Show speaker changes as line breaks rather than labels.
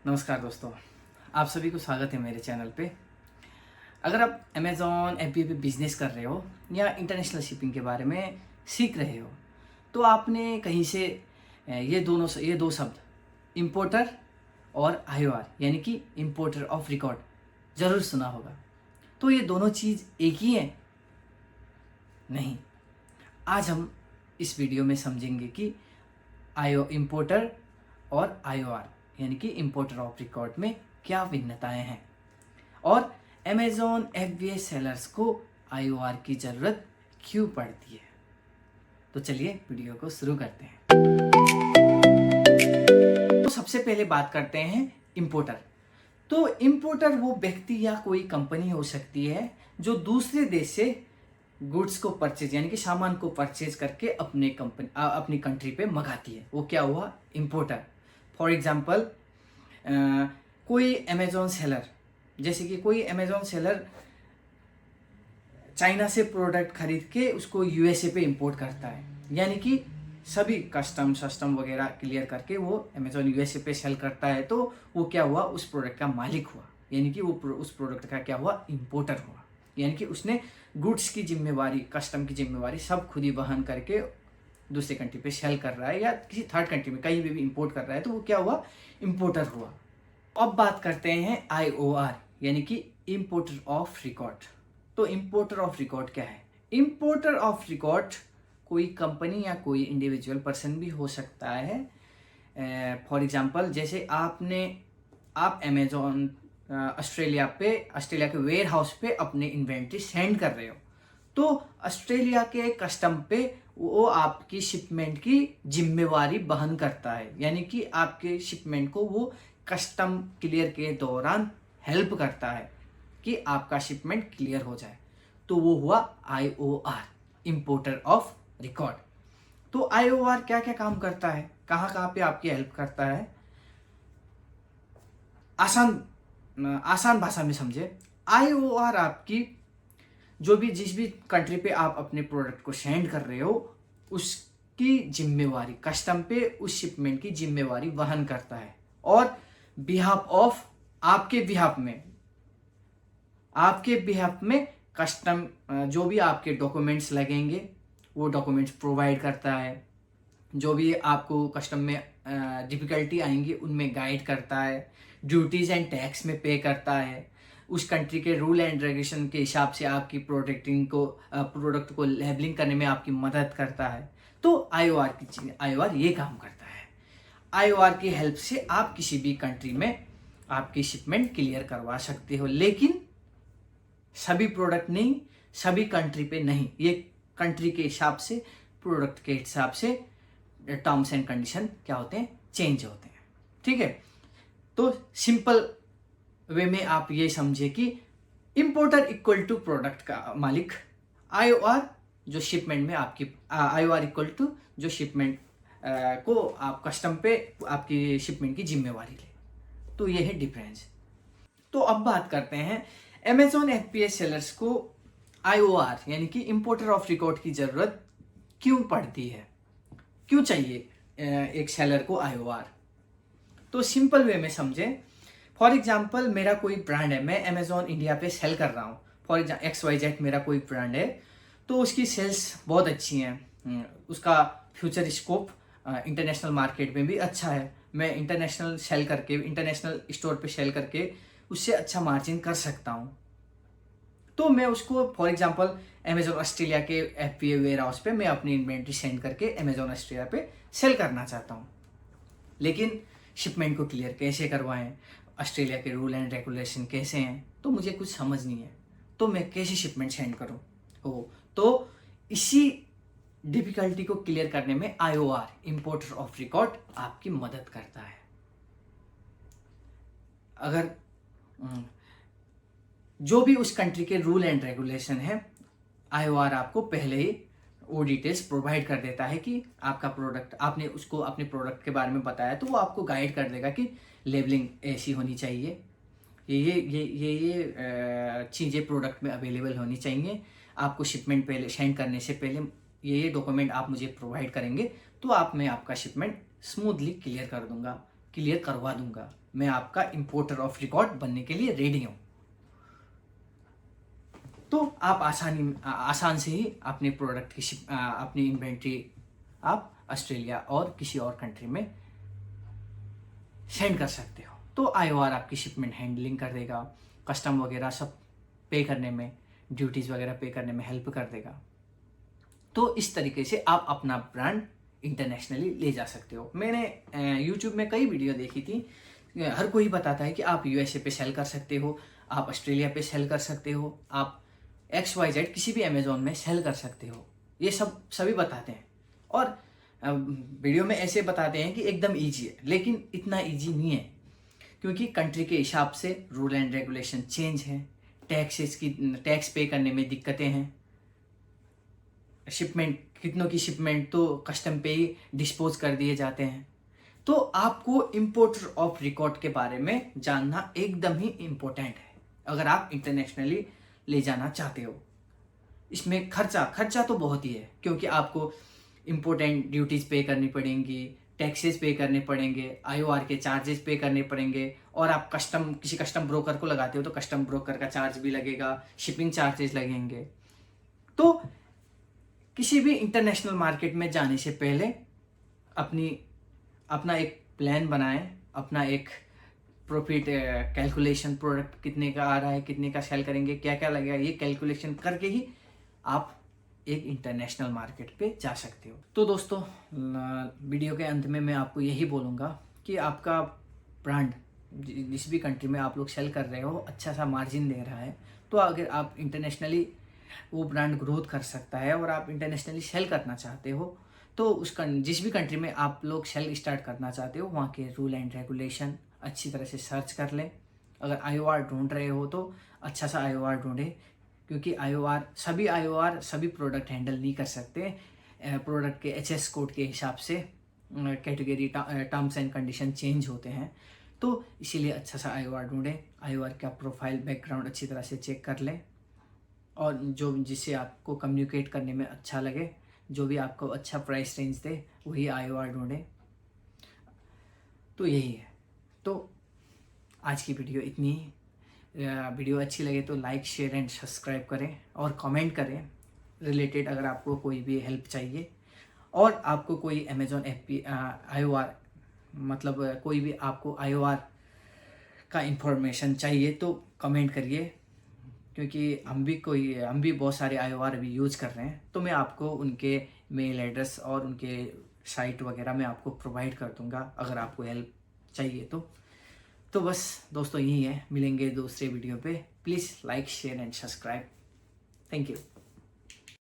नमस्कार दोस्तों, आप सभी को स्वागत है मेरे चैनल पे। अगर आप अमेज़ॉन FBA पे बिज़नेस कर रहे हो या इंटरनेशनल शिपिंग के बारे में सीख रहे हो, तो आपने कहीं से ये दो शब्द इम्पोर्टर और IOR यानी कि इम्पोर्टर ऑफ रिकॉर्ड ज़रूर सुना होगा। तो ये दोनों चीज़ एक ही है? नहीं। आज हम इस वीडियो में समझेंगे कि इम्पोर्टर और IOR यानी कि इम्पोर्टर ऑफ रिकॉर्ड में क्या भिन्नताएं हैं और अमेज़ॉन FBA सेलर्स को IOR की ज़रूरत क्यों पड़ती है। तो चलिए वीडियो को शुरू करते हैं। तो सबसे पहले बात करते हैं इम्पोर्टर। तो इम्पोर्टर वो व्यक्ति या कोई कंपनी हो सकती है जो दूसरे देश से गुड्स को परचेज यानी कि सामान को परचेज करके अपनी कंट्री पे मंगाती है। वो क्या हुआ? इम्पोर्टर। फॉर एग्जाम्पल कोई अमेज़ॉन सेलर, जैसे कि कोई अमेज़ॉन सेलर चाइना से प्रोडक्ट खरीद के उसको USA पे इंपोर्ट करता है, यानी कि सभी कस्टम वगैरह क्लियर करके वो अमेज़ॉन USA पे सेल करता है। तो वो क्या हुआ? उस प्रोडक्ट का मालिक हुआ, यानी कि वो उस प्रोडक्ट का क्या हुआ? इम्पोर्टर हुआ। यानी कि उसने गुड्स की जिम्मेवारी, कस्टम की जिम्मेवारी सब खुद ही वहन करके दूसरे कंट्री पे सेल कर रहा है या किसी थर्ड कंट्री में कहीं भी इंपोर्ट कर रहा है, तो वो क्या हुआ? इम्पोर्टर हुआ। अब बात करते हैं IOR यानी कि इम्पोर्टर ऑफ रिकॉर्ड। तो इम्पोर्टर ऑफ रिकॉर्ड क्या है? इम्पोर्टर ऑफ रिकॉर्ड कोई कंपनी या कोई इंडिविजुअल पर्सन भी हो सकता है। फॉर एग्जांपल, जैसे आप अमेज़ॉन ऑस्ट्रेलिया के वेयर हाउस पे अपने इन्वेंट्री सेंड कर रहे हो, तो ऑस्ट्रेलिया के कस्टम पे वो आपकी शिपमेंट की जिम्मेवारी वहन करता है, यानी कि आपके शिपमेंट को वो कस्टम क्लियर के दौरान हेल्प करता है कि आपका शिपमेंट क्लियर हो जाए। तो वो हुआ IOR, इम्पोर्टर ऑफ रिकॉर्ड। तो IOR क्या क्या काम करता है, कहाँ कहाँ पे आपकी हेल्प करता है? आसान भाषा में समझे। IOR आपकी जिस भी कंट्री पे आप अपने प्रोडक्ट को सेंड कर रहे हो, उसकी जिम्मेवारी कस्टम पे उस शिपमेंट की जिम्मेवारी वहन करता है और आपके बिहाफ में कस्टम जो भी आपके डॉक्यूमेंट्स लगेंगे वो डॉक्यूमेंट्स प्रोवाइड करता है। जो भी आपको कस्टम में डिफिकल्टी आएंगी उनमें गाइड करता है। ड्यूटीज एंड टैक्स में पे करता है। उस कंट्री के रूल एंड रेगुलेशन के हिसाब से आपकी प्रोडक्ट को लेबलिंग करने में आपकी मदद करता है। तो IOR ये काम करता है। IOR की हेल्प से आप किसी भी कंट्री में आपकी शिपमेंट क्लियर करवा सकते हो, लेकिन सभी प्रोडक्ट नहीं, सभी कंट्री पे नहीं। ये कंट्री के हिसाब से, प्रोडक्ट के हिसाब से टर्म्स एंड कंडीशन क्या होते हैं? चेंज होते हैं। ठीक है। तो सिंपल वे में आप ये समझे कि इम्पोर्टर इक्वल टू प्रोडक्ट का मालिक, IOR जो शिपमेंट में आपकी IOR इक्वल टू जो शिपमेंट को आप कस्टम पे आपकी शिपमेंट की जिम्मेवारी ले। तो ये है डिफरेंस। तो अब बात करते हैं अमेज़ॉन FBA सेलर्स को IOR यानी कि इम्पोर्टर ऑफ रिकॉर्ड की जरूरत क्यों पड़ती है, क्यों चाहिए एक सेलर को IOR। तो सिंपल वे में समझें। फॉर एग्जाम्पल, मेरा कोई ब्रांड है, मैं अमेज़ॉन इंडिया पे सेल कर रहा हूँ। फॉर एग्जाम्पल XYZ मेरा कोई ब्रांड है, तो उसकी सेल्स बहुत अच्छी हैं। उसका फ्यूचर स्कोप इंटरनेशनल मार्केट में भी अच्छा है। मैं इंटरनेशनल स्टोर पे सेल करके उससे अच्छा मार्जिन कर सकता हूँ। तो मैं उसको फॉर एग्जाम्पल अमेज़ॉन ऑस्ट्रेलिया के FBA वेयर हाउस पे मैं अपनी इन्वेंट्री सेंड करके अमेज़ॉन ऑस्ट्रेलिया पे सेल करना चाहता हूँ, लेकिन शिपमेंट को क्लियर कैसे करवाएं, ऑस्ट्रेलिया के रूल एंड रेगुलेशन कैसे हैं, तो मुझे कुछ समझ नहीं है। तो मैं कैसे शिपमेंट सेंड करूं? तो इसी डिफिकल्टी को क्लियर करने में IOR, इम्पोर्टर ऑफ रिकॉर्ड, आपकी मदद करता है। अगर जो भी उस कंट्री के रूल एंड रेगुलेशन है, IOR आपको पहले ही वो डिटेल्स प्रोवाइड कर देता है कि आपका प्रोडक्ट, आपने उसको अपने प्रोडक्ट के बारे में बताया, तो वो आपको गाइड कर देगा कि लेबलिंग ऐसी होनी चाहिए, ये चीज़ें प्रोडक्ट में अवेलेबल होनी चाहिए। आपको शिपमेंट पहले सेंड करने से पहले ये डॉक्यूमेंट आप मुझे प्रोवाइड करेंगे, तो मैं आपका शिपमेंट स्मूथली क्लियर कर दूंगा क्लियर करवा दूंगा। मैं आपका इंपोर्टर ऑफ रिकॉर्ड बनने के लिए रेडी हूँ। तो आप आसान से ही अपने प्रोडक्ट की अपनी इन्वेंट्री आप ऑस्ट्रेलिया और किसी और कंट्री में सेंड कर सकते हो। तो IOR आपकी शिपमेंट हैंडलिंग कर देगा, कस्टम वगैरह सब पे करने में, ड्यूटीज़ वगैरह पे करने में हेल्प कर देगा। तो इस तरीके से आप अपना ब्रांड इंटरनेशनली ले जा सकते हो। मैंने यूट्यूब में कई वीडियो देखी थी, हर कोई बताता है कि आप USA पे सेल कर सकते हो, आप ऑस्ट्रेलिया पे सेल कर सकते हो, आप XYZ किसी भी अमेज़ॉन में सेल कर सकते हो। ये सभी बताते हैं और वीडियो में ऐसे बताते हैं कि एकदम ईजी है, लेकिन इतना ईजी नहीं है, क्योंकि कंट्री के हिसाब से रूल एंड रेगुलेशन चेंज है, टैक्स पे करने में दिक्कतें हैं, शिपमेंट कितनों की शिपमेंट तो कस्टम पे ही डिस्पोज कर दिए जाते हैं। तो आपको इंपोर्टर ऑफ रिकॉर्ड के बारे में जानना एकदम ही इम्पोर्टेंट है अगर आप इंटरनेशनली ले जाना चाहते हो। इसमें खर्चा तो बहुत ही है, क्योंकि आपको इम्पोर्टेंट ड्यूटीज़ पे करनी पड़ेंगी, टैक्सेस पे करने पड़ेंगे, IOR के चार्जेस पे करने पड़ेंगे, और आप किसी कस्टम ब्रोकर को लगाते हो तो कस्टम ब्रोकर का चार्ज भी लगेगा, शिपिंग चार्जेस लगेंगे। तो किसी भी इंटरनेशनल मार्केट में जाने से पहले अपना एक प्लान बनाएं, अपना एक प्रॉफिट कैलकुलेशन, प्रोडक्ट कितने का आ रहा है, कितने का सेल करेंगे, क्या क्या लगेगा, ये कैलकुलेशन करके ही आप एक इंटरनेशनल मार्केट पे जा सकते हो। तो दोस्तों, वीडियो के अंत में मैं आपको यही बोलूँगा कि आपका ब्रांड जिस भी कंट्री में आप लोग सेल कर रहे हो अच्छा सा मार्जिन दे रहा है, तो अगर आप इंटरनेशनली वो ब्रांड ग्रोथ कर सकता है और आप इंटरनेशनली सेल करना चाहते हो, तो जिस भी कंट्री में आप लोग सेल स्टार्ट करना चाहते हो वहाँ के रूल एंड रेगुलेशन अच्छी तरह से सर्च कर लें। अगर IOR ढूंढ रहे हो तो अच्छा सा IOR ढूंढें, क्योंकि IOR सभी प्रोडक्ट हैंडल नहीं कर सकते। प्रोडक्ट के HS कोड के हिसाब से category terms and condition change होते हैं, तो इसीलिए अच्छा सा IOR ढूंढें। IOR का प्रोफाइल बैकग्राउंड अच्छी तरह से चेक कर लें, और जिससे आपको कम्युनिकेट करने में अच्छा लगे, जो भी आपको अच्छा प्राइस रेंज दे वही IOR ढूंढें। तो यही है। तो आज की वीडियो इतनी ही। वीडियो अच्छी लगे तो लाइक, शेयर एंड सब्सक्राइब करें और कमेंट करें रिलेटेड, अगर आपको कोई भी हेल्प चाहिए, और आपको कोई अमेज़ॉन FP IOR मतलब कोई भी आपको IOR का इंफॉर्मेशन चाहिए तो कमेंट करिए, क्योंकि हम भी बहुत सारे IOR अभी यूज़ कर रहे हैं। तो मैं आपको उनके मेल एड्रेस और उनके साइट वगैरह मैं आपको प्रोवाइड कर दूंगा अगर आपको हेल्प चाहिए तो बस दोस्तों, यही है। मिलेंगे दूसरे वीडियो पे। Please like, share and subscribe. Thank you.